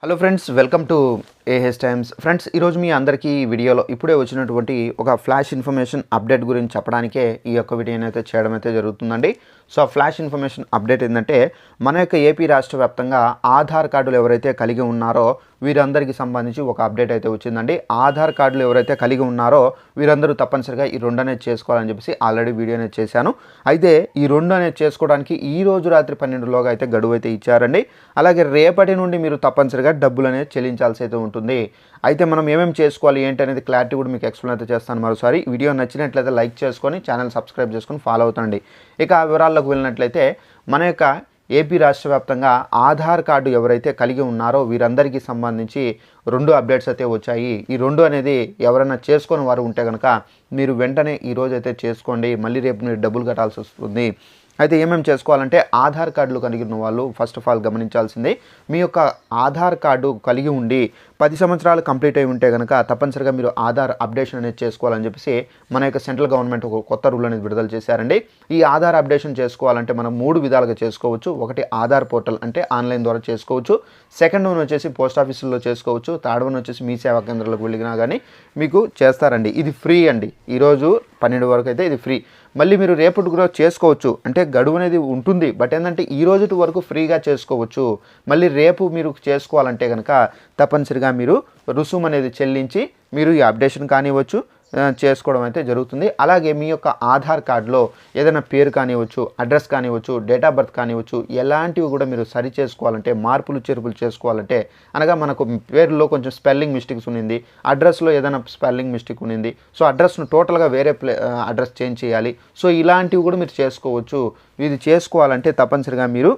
Hello friends, welcome to AH times. Friends, ఈరోజు మీ అందరికీ వీడియోలో ఇప్పుడే వచ్చినటువంటి ఒక ఫ్లాష్ ఇన్ఫర్మేషన్ అప్డేట్ గురించి చెప్పడానికే ఈ యొక్క వీడియోని అయితే చేయడం అయితే జరుగుతుందండి. సో ఆ ఫ్లాష్ ఇన్ఫర్మేషన్ అప్డేట్ ఏంటంటే, మన యొక్క ఏపీ రాష్ట్ర వ్యాప్తంగా ఆధార్ కార్డులు ఎవరైతే కలిగి ఉన్నారో వీరందరికీ సంబంధించి ఒక అప్డేట్ అయితే వచ్చిందండి. ఆధార్ కార్డులు ఎవరైతే కలిగి ఉన్నారో వీరందరూ తప్పనిసరిగా ఈ రెండు అనేది చేసుకోవాలని చెప్పేసి ఆల్రెడీ వీడియో అనేది చేశాను. అయితే ఈ రెండు అనేది చేసుకోవడానికి ఈ రోజు రాత్రి 12లోగా అయితే గడువు అయితే ఇచ్చారండి. అలాగే రేపటి నుండి మీరు తప్పనిసరిగా డబ్బులు అనేది చెల్లించాల్సి అయితే ఉంటుంది. అయితే మనం ఏమేమి చేసుకోవాలి ఏంటి అనేది క్లారిటీ కూడా మీకు ఎక్స్ప్లెయిన్ అయితే చేస్తాను మరోసారి. వీడియో నచ్చినట్లయితే లైక్ చేసుకొని ఛానల్ సబ్స్క్రైబ్ చేసుకొని ఫాలో అవుతాండి. ఇక ఆ వివరాల్లోకి వెళ్ళినట్లయితే, మన యొక్క ఏపీ రాష్ట్ర వ్యాప్తంగా ఆధార్ కార్డు ఎవరైతే కలిగి ఉన్నారో వీరందరికీ సంబంధించి రెండు అప్డేట్స్ అయితే వచ్చాయి. ఈ రెండు అనేది ఎవరైనా చేసుకొని వారు ఉంటే కనుక మీరు వెంటనే ఈరోజు అయితే చేసుకోండి, మళ్ళీ రేపు మీరు డబ్బులు కట్టాల్సి వస్తుంది. అయితే ఏమేమి చేసుకోవాలంటే, ఆధార్ కార్డులు కలిగి ఉన్న వాళ్ళు ఫస్ట్ ఆఫ్ ఆల్ గమనించాల్సింది, మీ యొక్క ఆధార్ కార్డు కలిగి ఉండి 10 సంవత్సరాలు కంప్లీట్ అయి ఉంటే కనుక తప్పనిసరిగా మీరు ఆధార్ అప్డేషన్ అనేది చేసుకోవాలని చెప్పేసి మన యొక్క సెంట్రల్ గవర్నమెంట్ ఒక కొత్త రూల్ అనేది విడుదల చేశారండి. ఈ ఆధార్ అప్డేషన్ చేసుకోవాలంటే మనం 3 విధాలుగా చేసుకోవచ్చు. ఒకటి ఆధార్ పోర్టల్, అంటే ఆన్లైన్ ద్వారా చేసుకోవచ్చు. సెకండ్ వన్ వచ్చేసి పోస్ట్ ఆఫీసుల్లో చేసుకోవచ్చు. థర్డ్ వన్ వచ్చేసి మీ సేవా కేంద్రాలకు వెళ్ళినా కానీ మీకు చేస్తారండి. ఇది ఫ్రీ అండి. ఈరోజు 12 వరకు అయితే ఇది ఫ్రీ. మళ్ళీ మీరు రేపటి కూడా చేసుకోవచ్చు, అంటే గడువు అనేది ఉంటుంది. బట్ ఏంటంటే ఈ రోజు వరకు ఫ్రీగా చేసుకోవచ్చు. మళ్ళీ రేపు మీరు చేసుకోవాలంటే కనుక తప్పనిసరిగా మీరు రుసుము అనేది చెల్లించి మీరు ఈ అప్డేషన్ కానివ్వచ్చు చేసుకోవడం అయితే జరుగుతుంది. అలాగే మీ యొక్క ఆధార్ కార్డులో ఏదైనా పేరు కానివ్వచ్చు, అడ్రస్ కానివ్వచ్చు, డేట్ ఆఫ్ బర్త్ కానివ్వచ్చు, ఎలాంటివి కూడా మీరు సరి చేసుకోవాలంటే, మార్పులు చేర్పులు చేసుకోవాలంటే, అనగా మనకు పేరులో కొంచెం స్పెల్లింగ్ మిస్టేక్స్ ఉన్నింది, అడ్రస్లో ఏదైనా స్పెల్లింగ్ మిస్టేక్ ఉన్నింది, సో అడ్రస్ను టోటల్గా వేరే అడ్రస్ చేంజ్ చేయాలి. సో ఇలాంటివి కూడా మీరు చేసుకోవచ్చు. ఇది చేసుకోవాలంటే తప్పనిసరిగా మీరు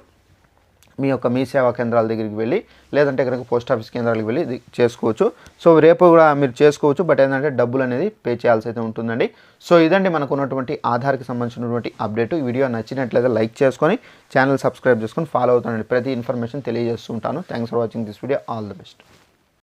మీ యొక్క మీ సేవా కేంద్రాల దగ్గరికి వెళ్ళి, లేదంటే కనుక పోస్ట్ ఆఫీస్ కేంద్రాలకు వెళ్ళి ఇది చేసుకోవచ్చు. సో రేపు కూడా మీరు చేసుకోవచ్చు. బట్ ఏంటంటే డబ్బులు అనేది పే చేయాల్సి అయితే ఉంటుందండి. సో ఇదండి మనకు ఉన్నటువంటి ఆధార్కి సంబంధించినటువంటి అప్డేట్. వీడియో నచ్చినట్లయితే లైక్ చేసుకొని ఛానల్ సబ్స్క్రైబ్ చేసుకొని ఫాలో అవుతానండి. ప్రతి ఇన్ఫర్మేషన్ తెలియజేస్తూ ఉంటాను. Thanks for watching this video. All the best.